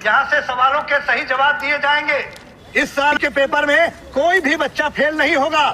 यहाँ से सवालों के सही जवाब दिए जाएंगे। इस साल के पेपर में कोई भी बच्चा फेल नहीं होगा,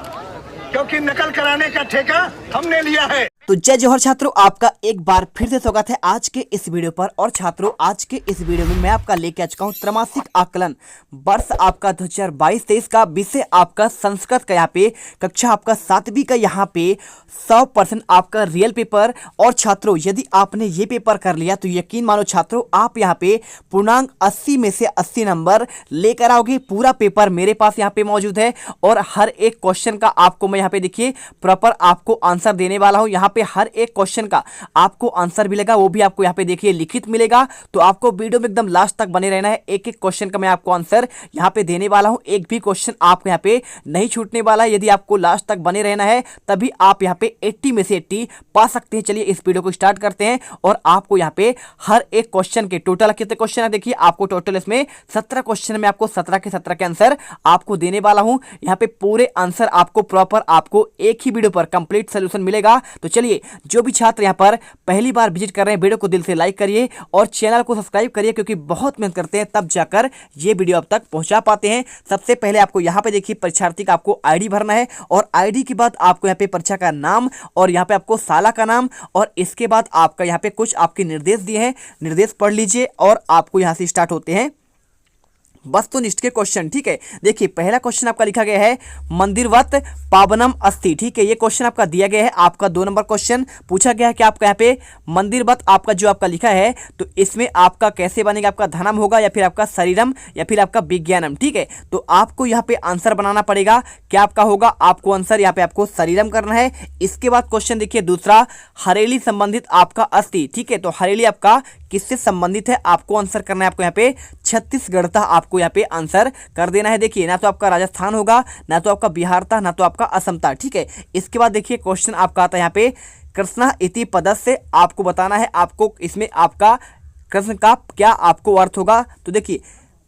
क्योंकि नकल कराने का ठेका हमने लिया है। तो जय जौहर छात्रों, आपका एक बार फिर से स्वागत है आज के इस वीडियो पर। और छात्रों, आज के इस वीडियो में मैं आपका लेके आ चुका हूँ त्रैमासिक आकलन वर्ष आपका 2022-23 का विषय आपका संस्कृत का यहाँ पे कक्षा आपका 7वीं का यहाँ पे 100% आपका रियल पेपर। और छात्रों, यदि आपने ये पेपर कर लिया तो यकीन मानो छात्रों, आप यहाँ पे पूर्णांक 80 में से 80 नंबर लेकर आओगे। पूरा पेपर मेरे पास यहाँ पे मौजूद है और हर एक क्वेश्चन का आपको मैं यहाँ पे देखिए प्रॉपर आपको आंसर देने वाला हूँ। यहाँ पे हर एक क्वेश्चन का आपको आंसर मिलेगा, वो भी आपको यहाँ पे देखिए लिखित मिलेगा। तो आपको वीडियो में एकदम लास्ट तक बने रहना है। एक एक क्वेश्चन का मैं आपको आंसर यहाँ पे देने वाला हूँ, एक भी क्वेश्चन आपको यहाँ पे नहीं छूटने वाला है। यदि आपको लास्ट तक बने रहना है तभी आप यहाँ पे 80 में से 80 पा सकते हैं। चलिए इस वीडियो को स्टार्ट करते हैं और आपको यहाँ पे हर एक क्वेश्चन के टोटल कितने क्वेश्चन है देखिए, आपको टोटल इसमें 17 क्वेश्चन में आपको 17 के 17 के आंसर आपको देने वाला हूं। यहाँ पे पूरे आंसर आपको प्रॉपर आपको एक ही वीडियो पर कंप्लीट सोल्यूशन मिलेगा। तो चलिए, जो भी छात्र यहाँ पर पहली बार विजिट कर रहे हैं, वीडियो को दिल से लाइक करिए और चैनल को सब्सक्राइब करिए, क्योंकि बहुत मेहनत करते हैं तब जाकर ये वीडियो अब तक पहुंचा पाते हैं। सबसे पहले आपको यहाँ पे देखिए परीक्षार्थी का आपको आईडी भरना है और आईडी के बाद आपको यहाँ पे परीक्षा का नाम और यहाँ पे आपको साला का नाम और इसके बाद आपका यहाँ पे कुछ आपके निर्देश दिए हैं, निर्देश पढ़ लीजिए और आपको यहाँ से स्टार्ट होते हैं वस्तुनिष्ठ के क्वेश्चन। ठीक है, देखिए पहला क्वेश्चन आपका लिखा गया है मंदिरवत पावनम अस्ति। ठीक है, ये क्वेश्चन आपका दिया गया है। आपका 2 नंबर क्वेश्चन पूछा गया है कि आपका यहाँ पे मंदिरवत आपका जो आपका लिखा है तो इसमें आपका कैसे बनेगा, आपका धनम होगा या फिर आपका शरीरम या फिर आपका विज्ञानम। ठीक है, तो आपको यहाँ पे आंसर बनाना पड़ेगा। क्या आपका होगा, आपको आंसर यहाँ पे आपको शरीरम करना है। इसके बाद क्वेश्चन देखिए दूसरा, हरेली संबंधित आपका अस्ति। ठीक है, तो हरेली आपका किससे संबंधित है, आपको आंसर करना है। आपको यहाँ पे छत्तीसगढ़ था आपको यहाँ पे आंसर कर देना है। देखिए, ना तो आपका राजस्थान होगा, ना तो आपका बिहार था, ना तो आपका असम था। ठीक है, इसके बाद देखिए क्वेश्चन आपका आता है यहाँ पे कृष्णा इति पदस्य से आपको बताना है, आपको इसमें आपका कृष्ण का क्या आपको अर्थ होगा। तो देखिए,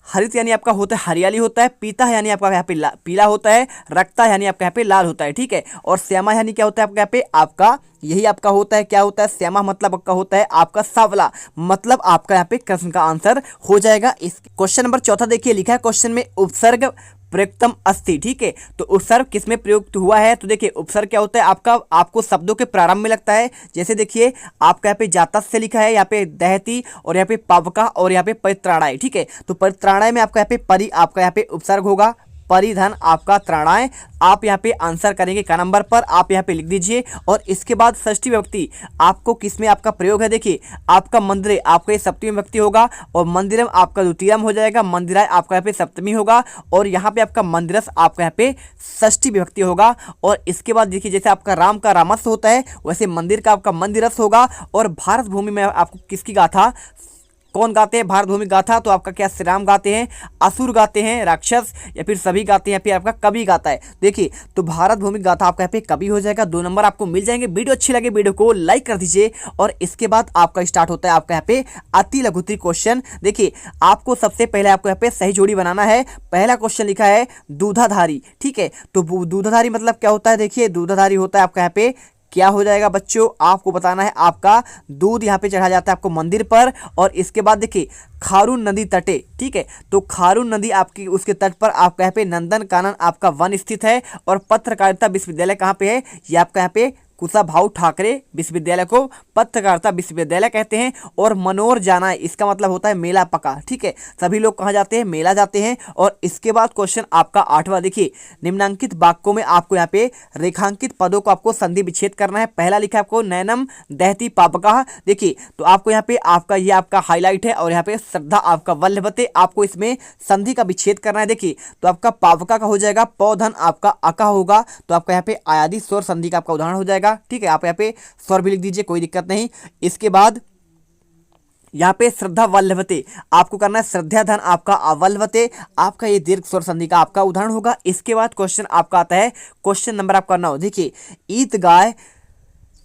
हरित यानी आपका होता है हरियाली होता है, पीता है यानी आपका यहाँ पे पीला होता है, रक्ता यानी आपका यहाँ पे लाल होता है। ठीक है, और श्यामा यानी क्या होता है आपका यहाँ पे आपका यही आपका होता है, क्या होता है श्यामा मतलब आपका होता है आपका सांवला, मतलब आपका यहाँ पे कृष्ण का आंसर हो जाएगा। इस क्वेश्चन नंबर 4 देखिए लिखा है क्वेश्चन में उपसर्ग प्रयुक्तम अस्ति। ठीक है, तो उपसर्ग किसमें प्रयुक्त हुआ है, तो देखिए उपसर्ग क्या होता है आपका, आपको शब्दों के प्रारंभ में लगता है। जैसे देखिए आपका यहाँ पे जातस से लिखा है, यहाँ पे दहती और यहाँ पे पावका और यहाँ पे परित्राणाय। ठीक है, तो परित्राणाय में आपका यहाँ पे परि आपका यहाँ पे उपसर्ग होगा, परिधन आपका त्राणाय। आप यहाँ पे आंसर करेंगे का नंबर पर, आप यहाँ पे लिख दीजिए। और इसके बाद षष्ठी विभक्ति आपको किसमें आपका प्रयोग है, देखिए आपका मंदिरे आपका ये सप्तमी विभक्ति होगा और मंदिरम आपका द्वितीयम हो जाएगा, मंदिराय आपका यहाँ पे सप्तमी होगा और यहाँ पे आपका मंदिरस आपका यहाँ पे षष्ठी विभक्ति होगा। और इसके बाद देखिए जैसे आपका राम का रामस्व होता है वैसे मंदिर का आपका मंदिरस होगा। और भारत भूमि में आपको किसकी गाथा कौन गाते हैं, भारत भूमि गाथा, तो आपका क्या श्री राम गाते हैं, असुर गाते हैं, राक्षस या फिर सभी गाते हैं या फिर आपका कवि गाता है। देखिए, तो भारत भूमि गाथा आपका यहाँ पे कवि हो जाएगा, 2 नंबर आपको मिल जाएंगे। वीडियो अच्छी लगे वीडियो को लाइक कर दीजिए। और इसके बाद आपका स्टार्ट होता है आपका यहाँ पे अति लघुत्री क्वेश्चन। देखिए, आपको सबसे पहले आपको यहाँ पे सही जोड़ी बनाना है। पहला क्वेश्चन लिखा है दूधाधारी। ठीक है, तो दूधाधारी मतलब क्या होता है, देखिए दूधाधारी होता है आपका यहाँ पे क्या हो जाएगा बच्चों, आपको बताना है। आपका दूध यहाँ पे चढ़ा जाता है आपको मंदिर पर। और इसके बाद देखिए खारून नदी तटे। ठीक है, तो खारून नदी आपकी उसके तट पर आपका यहाँ पे नंदन कानन आपका वन स्थित है। और पत्रकारिता विश्वविद्यालय कहाँ पे है, ये आपका यहाँ पे कुशाभाऊ ठाकरे विश्वविद्यालय को पत्रकारिता विश्वविद्यालय कहते हैं। और मनोर जाना, इसका मतलब होता है मेला पका। ठीक है, सभी लोग कहाँ जाते हैं, मेला जाते हैं। और इसके बाद क्वेश्चन आपका 8वां देखिए, निम्नांकित वाक्यों में आपको यहाँ पे रेखांकित पदों को आपको संधि विच्छेद करना है। पहला लिखा है आपको नैनम दहती पावका। देखिए, तो आपको यहाँ पे आपका ये आपका हाईलाइट है और यहाँ पे श्रद्धा आपका वल्लभते, आपको इसमें संधि का विच्छेद करना है। देखिए, तो आपका पावका का हो जाएगा पौधन आपका अका होगा, तो आपका यहाँ पे आयादी स्वर संधि का आपका उदाहरण हो जाएगा। ठीक है, आप यहाँ पे स्वर भी लिख दीजिए, कोई दिक्कत नहीं। इसके बाद यहाँ पे श्रद्धा वल्लभते आपको करना है, श्रद्धा धन आपका अवल्लभते, आपका ये दीर्घ स्वर संधि का आपका उदाहरण होगा। इसके बाद क्वेश्चन आपका आता है क्वेश्चन नंबर आपका 9। देखिए, ईद गाय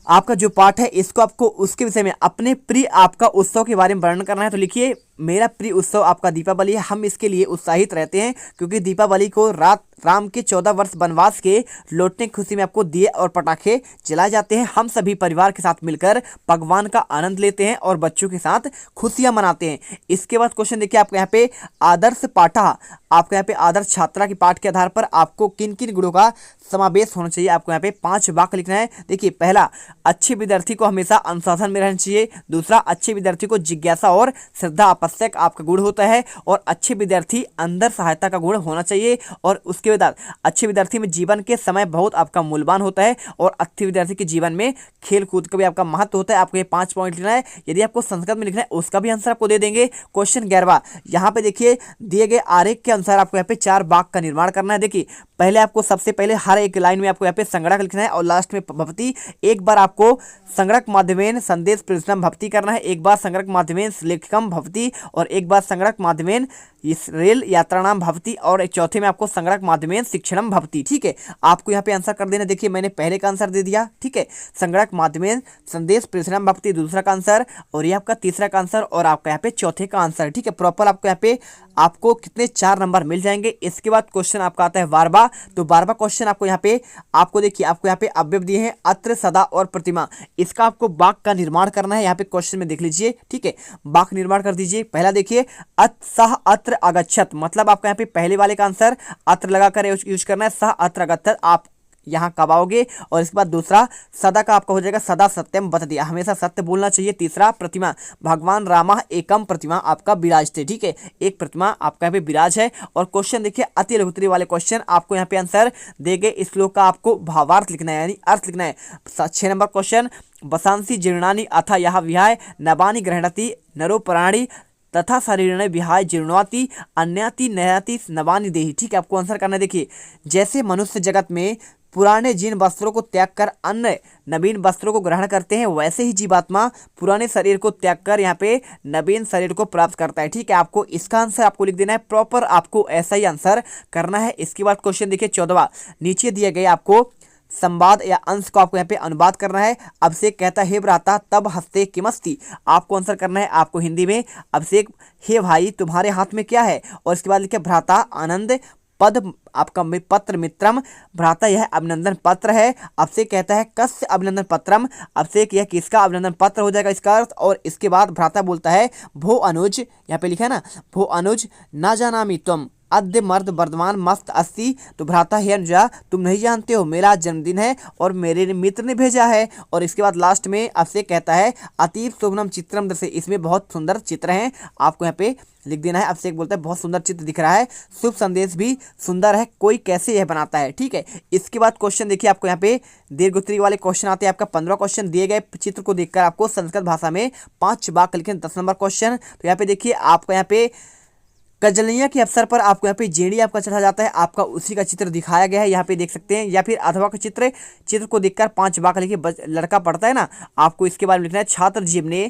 आपका जो पाठ है इसको आपको उसके विषय में अपने प्रिय आपका उत्सव के बारे में वर्णन करना है। तो लिखिए मेरा प्रिय उत्सव आपका दीपावली है। हम इसके लिए उत्साहित रहते हैं क्योंकि दीपावली को रात राम के 14 वर्ष वनवास के लौटने की खुशी में आपको दिए और पटाखे जलाए जाते हैं। हम सभी परिवार के साथ मिलकर भगवान का आनंद लेते हैं और बच्चों के साथ खुशियां मनाते हैं। इसके बाद क्वेश्चन देखिए आपको यहाँ पे आदर्श पाठा, आपको यहाँ पे आदर्श छात्रा की पाठ के आधार पर आपको किन किन गुणों का समावेश होना चाहिए। आपको यहाँ पे 5 वाक्य लिखना है। देखिए, पहला, अच्छे विद्यार्थी को हमेशा अनुशासन में रहना चाहिए। दूसरा, अच्छे विद्यार्थी को जिज्ञासा और श्रद्धा आवश्यक आपका गुण होता है। और अच्छे विद्यार्थी अंदर सहायता का गुण होना चाहिए। और उसके बाद अच्छे विद्यार्थी में जीवन के समय बहुत आपका मूल्यवान होता है। और अच्छे विद्यार्थी के जीवन में खेल कूद का भी आपका महत्व होता है। आपको ये 5 पॉइंट लिखना है। यदि आपको संस्कृत में लिखना है उसका भी आंसर आपको दे देंगे। क्वेश्चन 11, यहाँ पे देखिए दिए गए आरेख के अनुसार आपको यहाँ पे 4 वाक्य का निर्माण करना है। देखिए, पहले आपको सबसे पहले हर एक लाइन में आपको यहाँ पे संगणक लिखना है और लास्ट में भवती। एक बार आपको संगणक माध्यमेन संदेश प्रेषणम भवती करना है, एक बार संगणक माध्यमेन लेखकम भवती और एक बार संगणक माध्यमेन इस रेल यात्राणाम भवती और एक चौथे में आपको संगणक माध्यमेन शिक्षणम भवती। ठीक है, आपको यहाँ पे आंसर कर देना। देखिए, मैंने पहले का आंसर दे दिया। ठीक है, संगणक माध्यमेन संदेश प्रेषणम भवती दूसरा का आंसर और ये आपका तीसरा का आंसर और आपका यहाँ पे चौथे का आंसर। ठीक है, प्रॉपर आपको यहाँ पे आपको कितने 4 नंबर मिल जाएंगे। इसके बाद क्वेश्चन आपका आता है 12। तो 12वां क्वेश्चन आपको यहाँ पे आपको देखिए आपको यहाँ पे अवयव दिए हैं अत्र, सदा और प्रतिमा। इसका आपको वाक्य का निर्माण करना है। यहाँ पे क्वेश्चन में देख लीजिए। ठीक है, वाक्य निर्माण कर दीजिए। पहला देखिए, अत सह अत्र अगच्छत, मतलब आपका यहाँ पे पहले वाले का आंसर अत्र लगाकर यूज करना है। सह अत्र अगच्छत आप यहाँ कब आओगे। और इसके बाद दूसरा, सदा का आपका हो जाएगा सदा सत्यम वदति, हमेशा सत्य बोलना चाहिए। तीसरा, प्रतिमा, भगवान रामा एकम प्रतिमा आपका विराज थे। ठीक है, एक प्रतिमा आपका यहाँ पे विराज है। और क्वेश्चन देखिए अति लघुत्तरी वाले क्वेश्चन आपको यहाँ पे आंसर देंगे। इस श्लोक का आपको भावार्थ लिखना है यानी अर्थ लिखना है। 6 नंबर क्वेश्चन, वसांसी जीर्णानि अथा यह विहाय नवानि गृह्णाति नरो प्राणी तथा शरीर विहाय जीर्णवाति अन्याति नयाति नवानि देहि। ठीक है, आपको आंसर करना है। देखिए, जैसे मनुष्य जगत में पुराने जिन वस्त्रों को त्याग कर अन्य नवीन वस्त्रों को ग्रहण करते हैं, वैसे ही जीवात्मा पुराने शरीर को त्याग कर यहाँ पे नवीन शरीर को प्राप्त करता है। ठीक है, आपको इसका आंसर आपको लिख देना है। प्रॉपर आपको ऐसा ही आंसर करना है। इसके बाद क्वेश्चन देखिए 14, नीचे दिए गए आपको संवाद या अंश को आपको यहाँ पे अनुवाद करना है। अभिषेक कहता है, हे भ्राता तब हस्ते किमस्ति, आपको आंसर करना है। आपको हिंदी में अभिषेक, हे भाई तुम्हारे हाथ में क्या है। और इसके बाद लिखे भ्राता आनंद पद आपका पत्र मित्रम, भ्राता यह अभिनंदन पत्र है। अभिषेक कहता है कस्य अभिनंदन पत्रम, अभिषेक यह किसका अभिनंदन पत्र हो जाएगा इसका अर्थ। और इसके बाद भ्राता बोलता है भो अनुज, यहाँ पे लिखा है ना भो अनुज ना जानामि त्वम अद्य मर्द वर्धमान मस्त अस्ति, तो भ्राता हे अनुजा तुम नहीं जानते हो मेरा जन्मदिन है और मेरे मित्र ने भेजा है। और इसके बाद लास्ट में अभिषेक कहता है अतीव शोभनम चित्रम दृश्य, इसमें बहुत सुंदर चित्र हैं, आपको यहाँ पे लिख देना है। अभिषेक बोलता है बहुत सुंदर चित्र दिख रहा है, शुभ संदेश भी सुंदर है, कोई कैसे यह बनाता है। ठीक है, इसके बाद क्वेश्चन देखिए आपको यहाँ पे दीर्घ उत्तरी वाले क्वेश्चन आते हैं। आपका 15 क्वेश्चन दिए गए चित्र को देखकर आपको संस्कृत भाषा में 5 वाक्य लिखें। 10 नंबर क्वेश्चन, तो यहाँ पे देखिए आपको यहाँ पे कजलियाँ के अवसर पर आपको यहाँ पे जेडी आपका चढ़ा जाता है, आपका उसी का चित्र दिखाया गया है, यहाँ पे देख सकते हैं। या फिर अथवा का चित्र को देखकर 5 वाक्य लिखिए। लड़का पढ़ता है ना, आपको इसके बारे में लिखना है। छात्र जीवने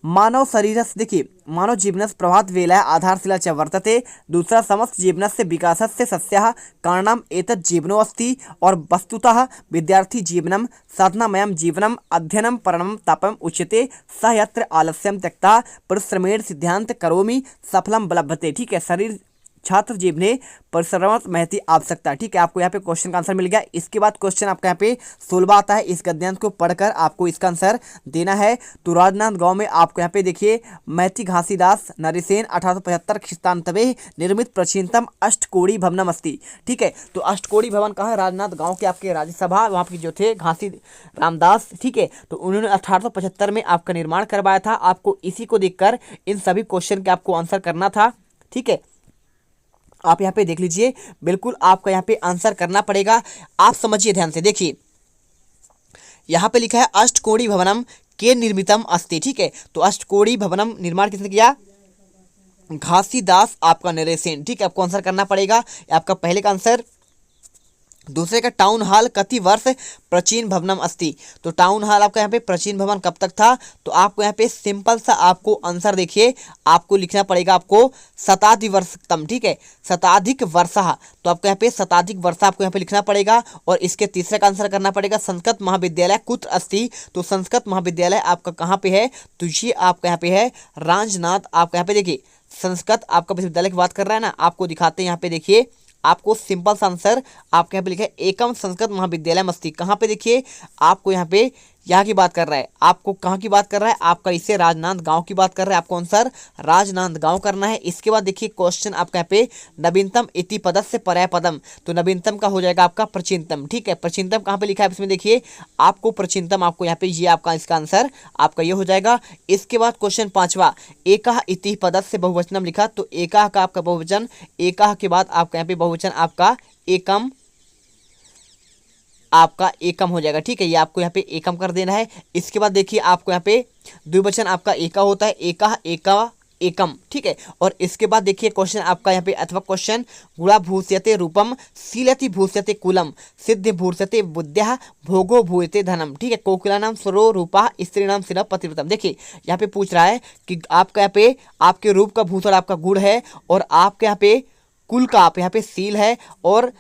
मानव शरीरस, देखिए मानव जीवनस्य प्रभात वेला आधारशिला च वर्तते। दूसरा, समस्त जीवनस्य विकासस्य सस्यः कारणम एतत् जीवनो अस्ति। और वस्तुतः विद्यार्थी जीवनम साधनामयम जीवनम अध्ययनम परणम तपम उच्यते स यत्र आलस्यम त्यक्ता परिश्रमेण सिद्धांत करोमि सफलम लभते। ठीक है, शरीर छात्र जीवने परिश्रम महती आवश्यकता। ठीक है, आपको यहाँ पे क्वेश्चन का आंसर मिल गया। इसके बाद क्वेश्चन आपका यहाँ पे 16 आता है। इस गद्यांश को पढ़कर आपको इसका आंसर देना है। तो राजनांद गांव में आपको यहाँ पे देखिए मैथी घासीदास नरिसेन 1875 ख्रिस्तानतवे निर्मित प्राचीनतम अष्टकोणी भवनम अस्ति। ठीक है, तो अष्टकोणी भवन कहाँ है, राजनांद गाँव के आपके राज्यसभा वहाँ के जो थे घासी रामदास। ठीक है, तो उन्होंने 1875 में आपका निर्माण करवाया था। आपको इसी को देखकर इन सभी क्वेश्चन के आपको आंसर करना था। ठीक है, आप यहाँ पे देख लीजिए, बिल्कुल आपका यहाँ पे आंसर करना पड़ेगा। आप समझिए ध्यान से, देखिए यहाँ पे लिखा है अष्टकोणी भवनम के निर्मितम अस्ति। ठीक है, तो अष्टकोणी भवनम निर्माण किसने किया, घासीदास आपका नरेसेन। ठीक है, आपको आंसर करना पड़ेगा। आपका पहले का आंसर दूसरे का टाउन हॉल कति वर्ष प्राचीन भवनम अस्ति। तो टाउन हॉल आपका यहाँ पे प्राचीन भवन कब तक था, तो आपको यहाँ पे सिंपल सा आपको आंसर देखिए आपको लिखना पड़ेगा आपको शताधिक वर्षतम, ठीक है, शताधिक वर्षः, तो आपको यहाँ पे शताधिक वर्ष आपको यहाँ पे लिखना पड़ेगा। और इसके तीसरे का आंसर करना पड़ेगा संस्कृत महाविद्यालय कुत्र अस्ति। तो संस्कृत महाविद्यालय आपका कहाँ पे है, तो ये आपका यहाँ पे है राजनाथ। आपका यहाँ पे देखिए संस्कृत आपका विश्वविद्यालय की बात कर रहा है ना, आपको दिखाते हैं यहाँ पे देखिए आपको सिंपल सा आंसर आपके यहाँ पे लिखा है एकम संस्कृत महाविद्यालय मस्ती। कहाँ पे देखिए आपको यहाँ पे यहाँ की बात कर रहा है, आपको कहाँ की बात कर रहा है, आपका इससे राजनांदगांव की बात कर रहा है, आपको आंसर राजनांदगांव करना है। इसके बाद देखिए क्वेश्चन आपका यहाँ पे नवीनतम इति पदस्य परय पदम, तो नवीनतम का हो जाएगा आपका प्राचीनतम, ठीक है। प्राचीनतम कहाँ पे लिखा है इसमें देखिए आपको प्राचीनतम आपको यहाँ पे ये आपका इसका आंसर आपका ये हो जाएगा। इसके बाद क्वेश्चन 5वां एकः इति पदस्य बहुवचनम लिखा, तो एकः का आपका बहुवचन, एकः के बाद आपका यहाँ पे बहुवचन आपका एकम, आपका एकम हो जाएगा, ठीक है, ये आपको यहाँ पे एकम कर देना है। इसके बाद देखिए आपको यहाँ पे द्विवचन आपका एका होता है, एका एका एकम, ठीक है। और इसके बाद देखिए क्वेश्चन आपका यहाँ पे अथवा क्वेश्चन गुणा भूष्यते रूपम शीलति भूष्यते कुलम सिद्ध भूष्यते बुद्ध्या भोगो भूयते धनम, ठीक है। कोकिला नाम स्वरो रूपा स्त्री नाम सिर पतिव्रतम। देखिए यहाँ पे पूछ रहा है कि आपका यहाँ पे आपके रूप का भूषण आपका गुड़ है और आपके यहाँ पे कुल का आप यहाँ पे शील है और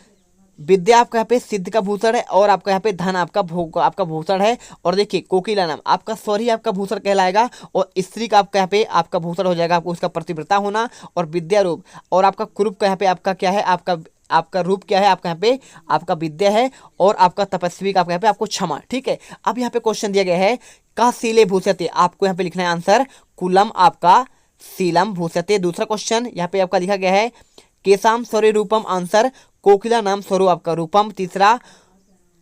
विद्या आपका यहाँ पे सिद्ध का भूषण है और आपका यहाँ पे धन आपका भोग आपका भूषण है। और देखिए कोकिला नाम आपका स्वर आपका भूषण कहलाएगा और स्त्री का आपका यहाँ पे आपका भूषण हो जाएगा आपको उसका प्रतिव्रता होना और विद्या रूप। और आपका कुरूप का यहाँ पे आपका क्या है, आपका रूप क्या है, आपका यहाँ पे आपका विद्या है और आपका तपस्वी का आपका यहाँ पे आपको क्षमा, ठीक है। अब यहाँ पे क्वेश्चन दिया गया है का शीले भूषते, आपको यहाँ पे लिखना है आंसर कुलम आपका शीलम भूषते। दूसरा क्वेश्चन यहाँ पे आपका लिखा गया है केसाम स्वरे रूपम, आंसर कोकिला नाम स्वरूप आपका रूपम। तीसरा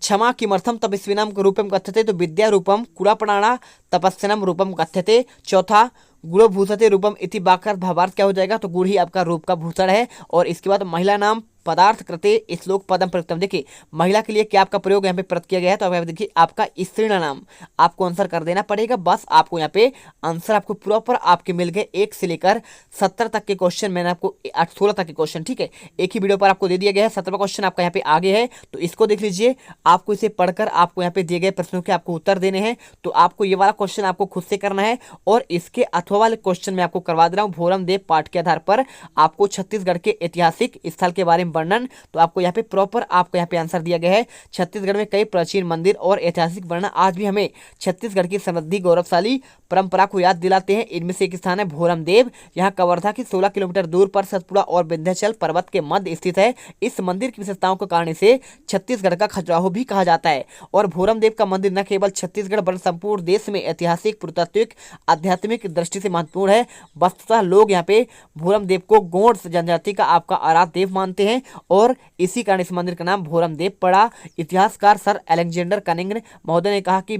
क्षमा किमर्थम तपस्विनाम रूपम कथ्यते, तो विद्या रूपम कुरापणाणा तपस्विनम रूपम कथ्यते। चौथा गुणो भूषते रूपम इति वाक्यार्थ भावार्थ क्या हो जाएगा, तो गुड़ ही आपका रूप का भूषण है। और इसके बाद महिला नाम पदार्थ कृते श्लोक पदम प्रयुक्तम, देखिए महिला के लिए क्या आपका प्रयोग यहाँ पे प्रत किया गया है, तो अब देखिए आपका स्त्री नाम आपको आंसर कर देना पड़ेगा। बस आपको यहाँ पे आंसर आपको प्रॉपर आपके मिल गए 1 से लेकर 70 तक के क्वेश्चन, मैंने आपको 16 तक के क्वेश्चन, ठीक है, एक ही वीडियो पर आपको दे दिया गया है। 17वां क्वेश्चन आपका यहाँ पे आगे है, तो इसको देख लीजिए। आपको इसे पढ़कर आपको यहाँ पे दिए गए प्रश्नों के आपको उत्तर देने हैं, तो आपको ये वाला क्वेश्चन आपको खुद से करना है। और इसके अथवा वाले क्वेश्चन में आपको करवा दे रहा हूँ भोरम देव पाठ के आधार पर आपको छत्तीसगढ़ के ऐतिहासिक स्थल के बारे में वर्णन, तो आपको यहाँ पे प्रॉपर आपको यहाँ पे आंसर दिया गया है। छत्तीसगढ़ में कई प्राचीन मंदिर और ऐतिहासिक वर्णन आज भी हमें छत्तीसगढ़ की समृद्धि गौरवशाली परंपरा को याद दिलाते हैं। इनमें से एक स्थान है भोरम देव, यहाँ कवर्धा की 16 किलोमीटर दूर पर सतपुड़ा और विंध्याचल पर्वत के मध्य स्थित है। इस मंदिर की विशेषताओं के कारण इसे छत्तीसगढ़ का खजुराहो भी कहा जाता है। और भोरम देव का मंदिर न केवल छत्तीसगढ़ बल्कि संपूर्ण देश में ऐतिहासिक, पुरातात्विक, आध्यात्मिक दृष्टि से महत्वपूर्ण है। वस्तुतः लोग यहाँ पे भोरम देव को गौड़ जनजाति का आपका आराध्य देव मानते हैं और इसी कारण इस मंदिर का नाम भोरम देव पड़ा। इतिहासकार सर अलेक्जेंडर कनिंग महोदय ने कहा कि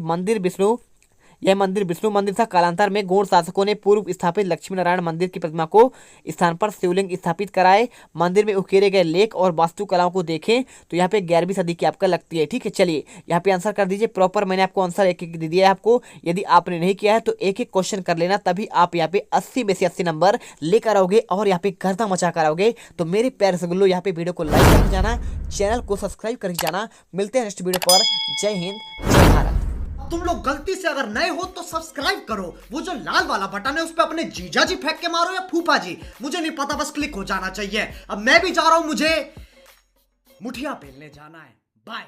यह मंदिर विष्णु मंदिर था। कालांतर में गौड़ शासकों ने पूर्व स्थापित लक्ष्मी नारायण मंदिर की प्रतिमा को स्थान पर शिवलिंग स्थापित कराए। मंदिर में उकेरे गए लेख और वास्तुकलाओं को देखें तो यहाँ पे 11वीं सदी की आपका लगती है, ठीक है। चलिए यहाँ पे आंसर कर दीजिए प्रॉपर, मैंने आपको आंसर एक एक दे दिया है आपको। यदि आपने नहीं किया है तो एक एक क्वेश्चन कर लेना, तभी आप यहाँ पे 80 में से 80 नंबर लेकर आओगे और यहाँ पे गर्दा मचा कर आओगे। तो मेरे प्यारे सगुल्लो यहाँ पे वीडियो को लाइक करके जाना, चैनल को सब्सक्राइब करके जाना। मिलते हैं नेक्स्ट वीडियो पर। जय हिंद, जय भारत। तुम लोग गलती से अगर नए हो तो सब्सक्राइब करो, वो जो लाल वाला बटन है उस पर अपने जीजा जी फेंक के मारो या फूफा जी, मुझे नहीं पता, बस क्लिक हो जाना चाहिए। अब मैं भी जा रहा हूं, मुझे मुठिया पेलने जाना है। बाय।